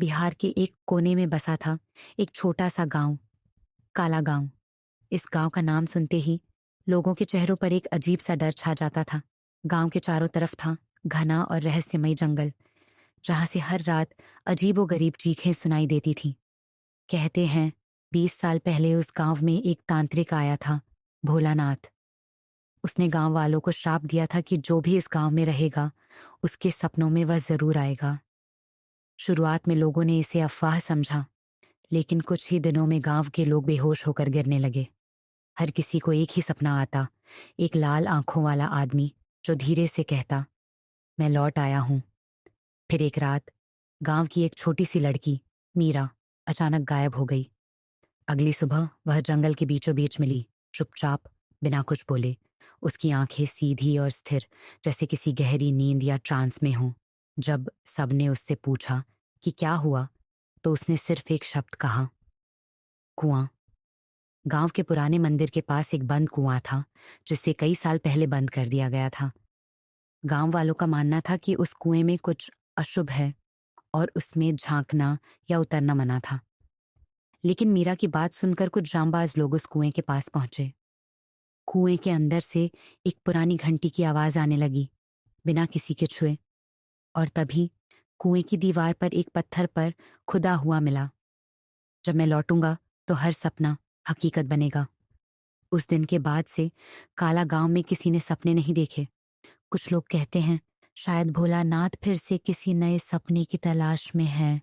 बिहार के एक कोने में बसा था एक छोटा सा गांव, काला गांव। इस गांव का नाम सुनते ही लोगों के चेहरों पर एक अजीब सा डर छा जाता था। गांव के चारों तरफ था घना और रहस्यमय जंगल, जहां से हर रात अजीबोगरीब चीखें सुनाई देती थीं। कहते हैं 20 साल पहले उस गांव में एक तांत्रिक आया था, भोलानाथ। उसने गांव वालों को श्राप दिया था कि जो भी इस गांव में रहेगा, उसके सपनों में वह जरूर आएगा। शुरुआत में लोगों ने इसे अफवाह समझा, लेकिन कुछ ही दिनों में गांव के लोग बेहोश होकर गिरने लगे। हर किसी को एक ही सपना आता, एक लाल आंखों वाला आदमी जो धीरे से कहता, मैं लौट आया हूं। फिर एक रात गांव की एक छोटी सी लड़की, मीरा, अचानक गायब हो गई। अगली सुबह वह जंगल के बीचों बीच मिली, चुपचाप, बिना कुछ बोले। उसकी आंखें सीधी और स्थिर, जैसे किसी गहरी नींद या ट्रांस में हो। जब सबने उससे पूछा कि क्या हुआ, तो उसने सिर्फ एक शब्द कहा, कुआं। गांव के पुराने मंदिर के पास एक बंद कुआं था, जिसे कई साल पहले बंद कर दिया गया था। गांव वालों का मानना था कि उस कुएं में कुछ अशुभ है और उसमें झांकना या उतरना मना था। लेकिन मीरा की बात सुनकर कुछ जांबाज लोग उस कुएं के पास पहुंचे। कुएं के अंदर से एक पुरानी घंटी की आवाज आने लगी, बिना किसी के छुए। और तभी कुएं की दीवार पर एक पत्थर पर खुदा हुआ मिला, जब मैं लौटूंगा तो हर सपना हकीकत बनेगा। उस दिन के बाद से काला गांव में किसी ने सपने नहीं देखे। कुछ लोग कहते हैं शायद भोलानाथ फिर से किसी नए सपने की तलाश में है।